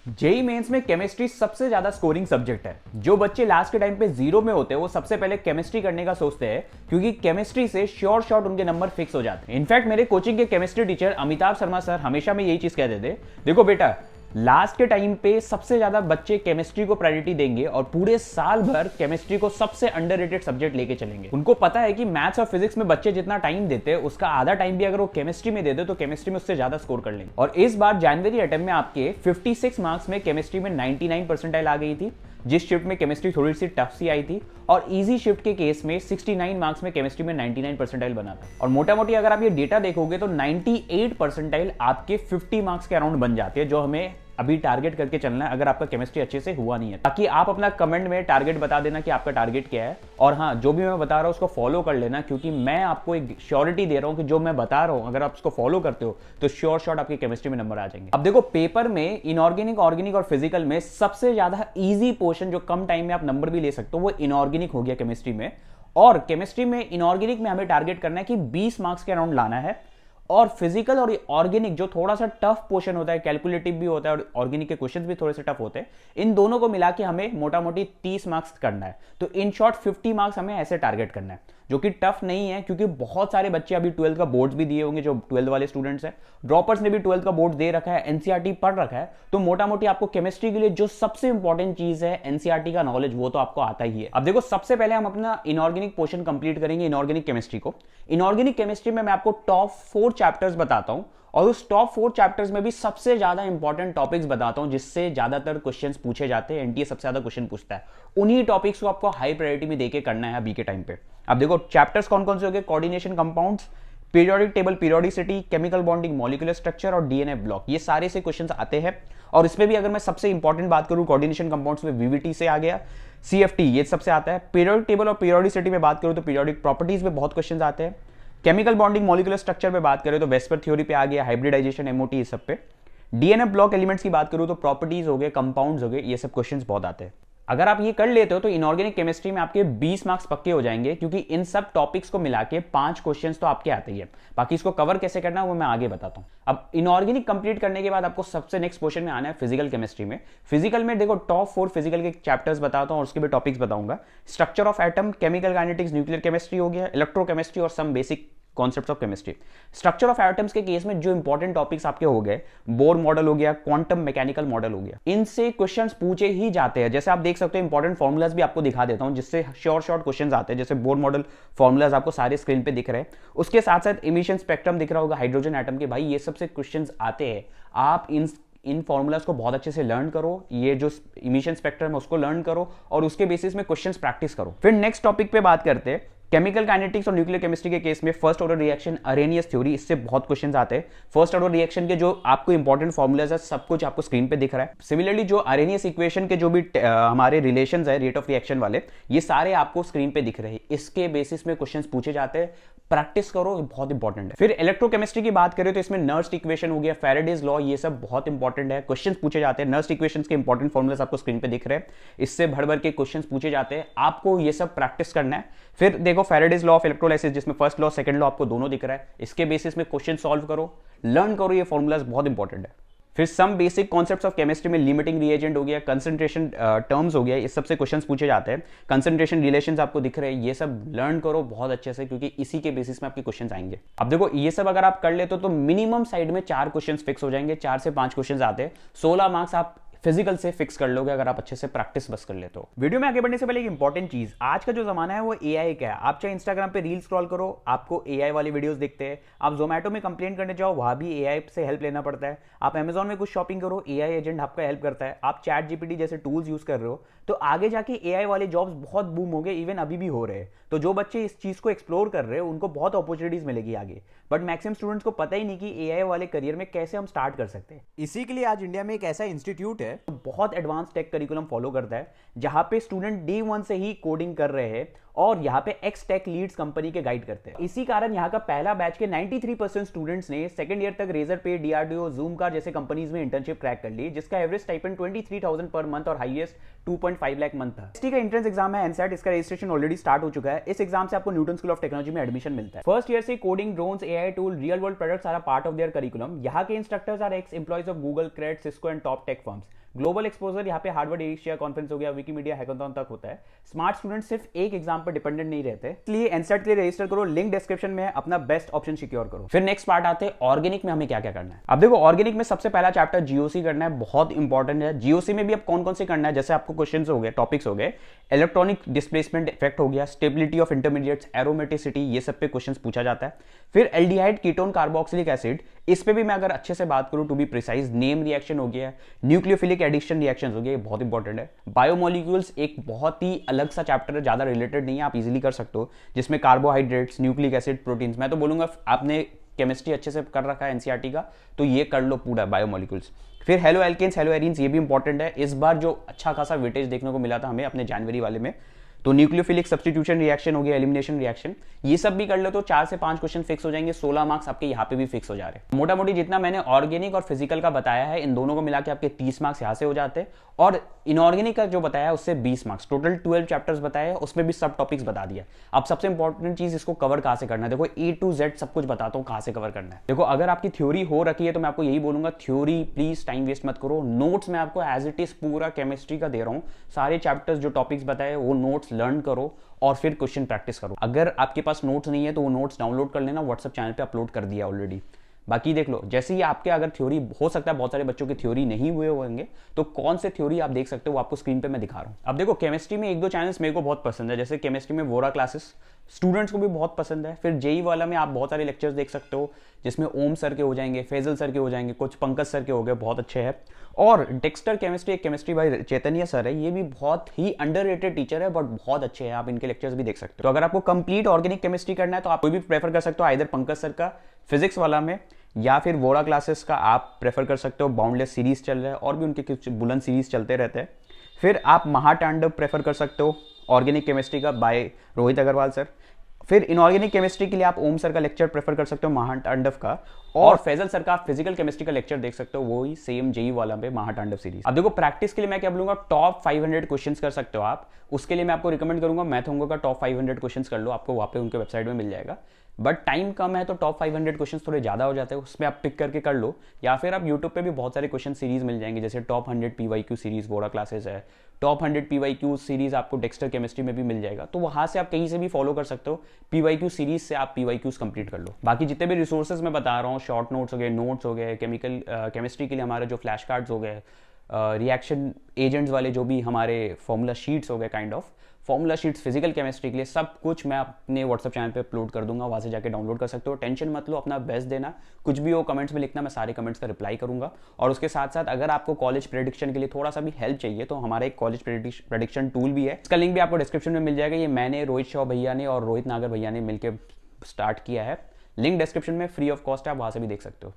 JEE mains में chemistry सबसे ज्यादा स्कोरिंग सब्जेक्ट है। जो बच्चे लास्ट के टाइम पे जीरो में होते हैं वो सबसे पहले केमिस्ट्री करने का सोचते हैं, क्योंकि केमिस्ट्री से श्योर शॉट उनके नंबर फिक्स हो जाते हैं। इनफैक्ट मेरे कोचिंग के chemistry teacher Amitabh Sharma sir हमेशा में यही चीज कहते थे, देखो बेटा लास्ट के टाइम पे सबसे ज्यादा बच्चे केमिस्ट्री को प्रायोरिटी देंगे और पूरे साल भर केमिस्ट्री को सबसे अंडररेटेड सब्जेक्ट लेके चलेंगे। उनको पता है कि मैथ्स और फिजिक्स में बच्चे जितना टाइम देते हैं उसका आधा टाइम भी अगर वो केमिस्ट्री में दे दे तो केमिस्ट्री में उससे ज्यादा स्कोर कर लेंगे। और इस बार जनवरी अटेम्प्ट में आपके 56 मार्क्स में केमिस्ट्री में 99 परसेंटाइल आ गई थी, जिस शिफ्ट में केमिस्ट्री थोड़ी सी टफ सी आई थी, और इजी शिफ्ट के केस में 69 मार्क्स में केमिस्ट्री में 99 परसेंटाइल बना था। और मोटा मोटी अगर आप ये डेटा देखोगे तो 98 परसेंटाइल आपके 50 मार्क्स के अराउंड बन जाते हैं, जो हमें अभी टारगेट करके चलना है अगर आपका केमिस्ट्री अच्छे से हुआ नहीं है। ताकि आप अपना कमेंट में टारगेट बता देना कि आपका टारगेट क्या है, और हाँ जो भी मैं बता रहा हूँ उसको फॉलो कर लेना, क्योंकि मैं आपको एक श्योरिटी दे रहा हूँ कि जो मैं बता रहा हूँ अगर आप उसको फॉलो करते हो तो श्योर शॉट आपकी केमिस्ट्री में नंबर आ जाएंगे। अब देखो पेपर में इनऑर्गेनिक, ऑर्गेनिक और फिजिकल में सबसे ज्यादा ईजी पोर्शन जो कम टाइम में आप नंबर भी ले सकते हो वो इनऑर्गेनिक हो गया केमिस्ट्री में। और केमिस्ट्री में इनऑर्गेनिक में हमें टारगेट करना है कि 20 मार्क्स के अराउंड लाना है, और फिजिकल और ऑर्गेनिक जो थोड़ा सा टफ पोर्शन होता है, कैलकुलेटिव भी होता है और ऑर्गेनिक के क्वेश्चंस भी थोड़े से टफ होते हैं, इन दोनों को मिला के हमें मोटा मोटी 30 मार्क्स करना है। तो इन शॉर्ट 50 मार्क्स हमें ऐसे टारगेट करना है, जो कि टफ नहीं है, क्योंकि बहुत सारे बच्चे अभी 12th का बोर्ड्स भी दिए होंगे, जो 12th वाले स्टूडेंट्स हैं, ड्रॉपर्स ने भी 12th का बोर्ड दे रखा है, एनसीईआरटी पढ़ रखा है। तो मोटा मोटी आपको केमिस्ट्री के लिए जो सबसे इंपॉर्टेंट चीज है एनसीईआरटी का नॉलेज, वो तो आपको आता ही है। अब देखो सबसे पहले हम अपना इनऑर्गेनिक पोर्शन कंप्लीट करेंगे, इनऑर्गेनिक केमिस्ट्री को। इनऑर्गेनिक केमिस्ट्री में मैं आपको टॉप 4 चैप्टर्स बताता हूं, और उस टॉप 4 चैप्टर्स में भी सबसे ज्यादा इंपॉर्टेंट टॉपिक्स बताता हूं, जिससे ज्यादातर क्वेश्चंस पूछे जाते हैं, एनटीए सबसे ज्यादा क्वेश्चन पूछता है। उन्हीं टॉपिक्स को आपको हाई प्रायोरिटी में देके करना है अभी के टाइम पे। अब देखो चैप्टर्स कौन कौन से हो गए, coordination compounds, periodic table periodicity, chemical bonding molecular structure और डीएनए ब्लॉक, ये सारे से क्वेश्चंस आते हैं। और इसमें भी अगर मैं सबसे इंपॉर्टेंट बात करूं, कोऑर्डिनेशन कंपाउंड्स में वीवीटी से आ गया, सीएफटी ये सबसे आता है। पीरियोडिक टेबल और पीरियोडिसिटी में बात करूं तो पीरियोडिक प्रॉपर्टीज में बहुत क्वेश्चंस आते हैं। केमिकल बॉन्डिंग मॉलिक्यूलर स्ट्रक्चर पे बात करें तो वेस्पर थ्योरी पे आ गया, हाइब्रिडाइजेशन, एमओटी, ये सब पे। डीएनए ब्लॉक एलिमेंट्स की बात करूं तो प्रॉपर्टीज हो गए, कंपाउंड्स हो गए, ये सब क्वेश्चंस बहुत आते हैं। अगर आप ये कर लेते हो तो इनऑर्गेनिक केमिस्ट्री में आपके 20 मार्क्स पक्के हो जाएंगे, क्योंकि इन सब टॉपिक्स को मिला के 5 क्वेश्चंस तो आपके आते ही है। बाकी इसको कवर कैसे करना है वो मैं आगे बताता हूं। अब इनऑर्गेनिक कंप्लीट करने के बाद आपको सबसे नेक्स्ट क्वेश्चन में आना है फिजिकल केमिस्ट्री में। फिजिकल में देखो टॉप 4 फिजिकल के चैप्टर्स बताता हूं और उसके भी टॉपिक्स बताऊंगा। Structure of atom, chemical kinetics, nuclear chemistry हो गया, इलेक्ट्रोकेमिस्ट्री और some basic concepts of chemistry. Structure of atoms के केस में जो इंपॉर्टेंट टॉपिक्स आपके हो गए, बोर मॉडल हो गया, क्वांटम मैकेनिकल मॉडल हो गया, इनसे क्वेश्चंस पूछे ही जाते हैं। जैसे आप देख सकते हो इंपॉर्टेंट फॉर्मुलाज भी आपको दिखा देता हूं, जिससे शॉर्ट क्वेश्चंस आते हैं। जैसे बोर मॉडल फॉर्मुलाज आपको सारे स्क्रीन पे दिख रहे हैं, उसके साथ साथ इमिशन स्पेक्ट्रम दिख रहा होगा हाइड्रोजन एटम के, भाई ये सबसे क्वेश्चंस आते हैं। आप इन फॉर्मुलाज को बहुत अच्छे से लर्न करो, ये जो इमिशन स्पेक्ट्रम है उसको लर्न करो और उसके बेसिस में क्वेश्चंस प्रैक्टिस करो। फिर नेक्स्ट टॉपिक पे बात करते हैं केमिकल काइनेटिक्स और न्यूक्लियर केमिस्ट्री के केस में first order reaction, Arrhenius theory, इससे बहुत क्वेश्चंस आते हैं। फर्स्ट ऑर्डर रिएक्शन के जो आपको इंपॉर्टेंट फॉर्मुलाज है सब कुछ आपको स्क्रीन पे दिख रहा है। सिमिलरली जो अरेनियस इक्वेशन के जो भी हमारे रिलेशंस है रेट ऑफ रिएक्शन वाले, ये सारे आपको स्क्रीन पे दिख रहे हैं। इसके बेसिस में क्वेश्चंस पूछे जाते हैं, प्रैक्टिस करो, बहुत इंपॉर्टेंट है। फिर इलेक्ट्रोकेमिस्ट्री की बात करें तो इसमें नर्स्ट इक्वेशन हो गया, फैराडेज लॉ, ये सब बहुत इंपॉर्टेंट है, क्वेश्चंस पूछे जाते हैं। नर्स्ट इक्वेशंस के इंपॉर्टेंट फॉर्मुलाज आपको स्क्रीन पे दिख रहे हैं, इससे भर भर के क्वेश्चंस पूछे जाते हैं, आपको ये सब प्रैक्टिस करना है। फिर देखो फैराडेज लॉ ऑफ इलेक्ट्रोलाइसिस, जिसमें फर्स्ट लॉ सेकंड लॉ आपको दोनों दिख रहा है, इसके बेसिस में क्वेश्चन सॉल्व करो, लर्न करो, ये फॉर्मुलाज बहुत इंपॉर्टेंट है। फिर some basic concepts of chemistry में लिमिटिंग रिएजेंट हो गया, कंसंट्रेशन टर्म्स हो गया, इस सबसे क्वेश्चंस पूछे जाते हैं। कंसंट्रेशन रिलेशंस आपको दिख रहे हैं, ये सब लर्न करो बहुत अच्छे से, क्योंकि इसी के बेसिस में आपके क्वेश्चंस आएंगे। अब देखो ये सब अगर आप कर लेते हो तो मिनिमम साइड में 4 क्वेश्चंस फिक्स हो जाएंगे, 4 से 5 क्वेश्चंस आते हैं, 16 मार्क्स आप फिजिकल से फिक्स कर लोगे अगर आप अच्छे से प्रैक्टिस बस कर लेते हो। वीडियो में आगे बढ़ने से पहले एक इंपॉर्टेंट चीज, आज का जो जमाना है वो एआई का है। आप चाहे इंस्टाग्राम पे रील स्क्रॉल करो, आपको एआई वाली वीडियोस दिखते हैं। आप जोमेटो में कंप्लेन करने जाओ, वहां भी एआई से हेल्प लेना पड़ता है। आप अमेजॉन में कुछ शॉपिंग करो, एआई एजेंट आपका हेल्प करता है। आप चैट जीपीटी जैसे टूल्स यूज कर रहे हो, तो आगे जाके एआई वाले जॉब्स बहुत बूम हो गए, इवन अभी भी हो रहे हैं। तो जो बच्चे इस चीज को एक्सप्लोर कर रहे हैं उनको बहुत अपॉर्चुनिटीज मिलेगी आगे, बट मैक्सिमम स्टूडेंट्स को पता ही नहीं कि एआई वाले करियर में कैसे हम स्टार्ट कर सकते हैं। इसी के लिए आज इंडिया में एक ऐसा इंस्टीट्यूट है जो बहुत एडवांस टेक करिकुलम फॉलो करता है, जहां पे स्टूडेंट डे 1 से ही कोडिंग कर रहे हैं और यहाँ पे एक्स टेक लीड्स कंपनी के गाइड करते हैं। इसी कारण यहाँ का पहला बैच के 93% स्टूडेंट्स ने सेकंड ईयर तक रेजर पे, डीआरडीओ, जूम कार जैसे कंपनीज में इंटर्नशिप क्रैक कर ली, जिसका एवरेज स्टाइपेंड 23,000 पर मंथ और हाईएस्ट 2.5 लाख मंथ था। एसटी का एंट्रेंस एग्जाम है एनसेट, इसका रजिस्ट्रेशन ऑलरेडी स्टार्ट हो चुका है। इस एग्जाम से आपको न्यूटन स्कूल ऑफ टेक्नोलॉजी में एडमिशन मिलता है। फर्स्ट ईयर से coding, drones, AI tool, real world products are part of their curriculum. यहाँ के instructors are ex employees of Google, Cred, Cisco and top tech firms. Global exposure यहाँ पे Harvard Asia conference हो गया, Wikimedia hackathon तक होता है। Smart student सिर्फ एक एग्जाम पर डिपेंडेंट नहीं रहते, इसलिए एनसेट के लिए रजिस्टर करो, लिंक डिस्क्रिप्शन में है, अपना बेस्ट ऑप्शन सिक्योर करो। फिर नेक्स्ट पार्ट आते हैं ऑर्गेनिक में हमें क्या क्या करना है। अब देखो ऑर्गेनिक में सबसे पहला चैप्टर जीओसी करना है, बहुत इंपॉर्टेंट है। जीओसी में भी अब कौन कौन से करना है, जैसे आपको क्वेश्चन हो गए, टॉपिक्स हो गए, इलेक्ट्रॉनिक डिस्प्लेसमेंट इफेक्ट हो गया, स्टेबिलिटी ऑफ इंटरमीडिएट्स, एरोमेटिसिटी, ये सब पे क्वेश्चन पूछा जाता है। फिर एल्डिहाइड कीटोन कार्बोक्सिलिक एसिड, इस पे भी मैं अगर अच्छे से बात करूं to be precise, name reaction हो गया, न्यूक्लियोफिलिक एडिशन रिएक्शंस हो गए, ये बहुत इंपॉर्टेंट है। बायोमोलिक्यूल्स एक बहुत ही अलग सा चैप्टर है, ज्यादा रिलेटेड नहीं है, आप इजीली कर सकते हो, जिसमें कार्बोहाइड्रेट्स, न्यूक्लिक एसिड, प्रोटीन्स, मैं तो बोलूंगा आपने केमिस्ट्री अच्छे से कर रखा है एनसीईआरटी का, तो ये कर लो पूरा बायोमोलिक्यूल्स। फिर हेलो एल्केन्स, हेलो एरीन्स, ये भी इंपॉर्टेंट है। इस बार जो अच्छा खासा वेटेज देखने को मिला था हमें अपने जनवरी वाले में, तो न्यूक्लियोफिलिक सब्स्टिट्यूशन रिएक्शन हो गया, एलिमिनेशन रिएक्शन, ये सब भी कर लो तो 4 से 5 क्वेश्चन फिक्स हो जाएंगे। 16 मार्क्स आपके यहाँ पे भी फिक्स हो जा रहे हैं। मोटा मोटी जितना मैंने ऑर्गेनिक और फिजिकल का बताया है, इन दोनों को मिला के आपके 30 मार्क्स यहाँ से हो जाते हैं, और इनऑर्गेनिक का जो बताया है उससे 20 मार्क्स, टोटल 12 चैप्टर्स बताया है, उसमें भी सब टॉपिक्स बता दिया। अब सबसे इंपॉर्टेंट चीज, इसको कवर कहाँ से करना है। देखो A to Z सब कुछ बताता हूँ कहाँ से कवर करना है। देखो अगर आपकी थ्योरी हो रखी है तो मैं आपको यही बोलूंगा, थ्योरी प्लीज टाइम वेस्ट मत करो। नोट्स मैं आपको एज इट इज पूरा केमिस्ट्री का दे रहा हूँ, सारे चैप्टर्स जो टॉपिक्स बताए वो नोट्स लर्न करो और फिर क्वेश्चन प्रैक्टिस करो। अगर आपके पास नोट्स नहीं है तो वो नोट्स डाउनलोड कर लेना, व्हाट्सएप चैनल पे अपलोड कर दिया ऑलरेडी। बाकी देख लो, जैसे ही आपके अगर थ्योरी हो सकता है, बहुत सारे बच्चों की थ्योरी नहीं हुए होंगे, तो कौन से थ्योरी आप देख सकते हो वो आपको स्क्रीन पे मैं दिखा रहा हूँ। अब देखो केमिस्ट्री में 1-2 चैनल्स मेरे को बहुत पसंद है, जैसे केमिस्ट्री में वोरा क्लासेस, स्टूडेंट्स को भी बहुत पसंद है। फिर जेई वाला में आप बहुत सारे लेक्चर्स देख सकते हो, जिसमें ओम सर के हो जाएंगे, फैजल सर के हो जाएंगे, कुछ पंकज सर के हो गए, बहुत अच्छे हैं। और डेक्स्टर केमिस्ट्री, एक केमिस्ट्री भाई चैतन्य सर है, ये भी बहुत ही अंडररेटेड टीचर है, बट बहुत अच्छे हैं, आप इनके लेक्चर्स भी देख सकते हो। तो अगर आपको कंप्लीट ऑर्गेनिक केमिस्ट्री करना है तो आप कोई भी प्रेफर कर सकते हो, आइदर पंकज सर का फिजिक्स वाला में, या फिर वोरा क्लासेस का आप प्रेफर कर सकते हो। बाउंडलेस सीरीज चल रहा है और भी उनके कुछ बुलंद सीरीज चलते रहते हैं। फिर आप महातांडव प्रेफर कर सकते हो ऑर्गेनिक केमिस्ट्री का, बाय रोहित अग्रवाल सर। फिर इनऑर्गेनिक केमिस्ट्री के लिए आप ओम सर का लेक्चर प्रेफर कर सकते हो, महातांडव का। और फैजल सर का फिजिकल केमिस्ट्री का लेक्चर देख सकते हो, वो ही सेम जेई वाला पे महातांडव सीरीज। अब देखो प्रैक्टिस के लिए मैं क्या बोलूंगा, टॉप 500 क्वेश्चंस कर सकते हो आप। उसके लिए मैं आपको रिकमेंड करूंगा मैथोंगो का टॉप 500 क्वेश्चंस कर लो, आपको वहाँ पे उनके वेबसाइट में मिल जाएगा। बट टाइम कम है तो टॉप 500 क्वेश्चन थोड़े ज़्यादा हो जाते हैं, उसमें आप पिक करके कर लो। या फिर आप यूट्यूब पे भी बहुत सारे क्वेश्चन सीरीज मिल जाएंगे, जैसे top 100 PYQ series Vora classes है, टॉप 100 PYQ सीरीज आपको डेक्स्टर केमिस्ट्री में भी मिल जाएगा। तो वहाँ से आप कहीं से भी फॉलो कर सकते हो, PYQ सीरीज से आप PYQs कंप्लीट कर लो। बाकी जितने भी रिसोर्सेज मैं बता रहा हूँ, शॉर्ट नोट्स हो गए, नोट्स हो गए, केमिस्ट्री के लिए हमारे जो फ्लैश कार्ड्स हो गए, रिएक्शन एजेंट्स वाले जो भी हमारे फॉर्मूला शीट्स हो गए, kind of formula sheets physical chemistry के लिए, सब कुछ मैं अपने व्हाट्सएप चैनल पे अपलोड कर दूंगा, वहाँ से जाके डाउनलोड कर सकते हो। टेंशन मत लो, अपना बेस्ट देना, कुछ भी हो कमेंट्स में लिखना, मैं सारे कमेंट्स का रिप्लाई करूंगा। और उसके साथ साथ अगर आपको कॉलेज प्रेडिक्शन के लिए थोड़ा सा भी हेल्प चाहिए तो हमारा एक कॉलेज प्रेडिक्शन टूल भी है, इसका लिंक भी आपको डिस्क्रिप्शन में मिल जाएगा। ये मैंने, रोहित शाह भैया ने और रोहित नागर भैया ने मिलकर स्टार्ट किया है, लिंक डिस्क्रिप्शन में फ्री ऑफ कॉस्ट है, आप वहाँ से भी देख सकते हो।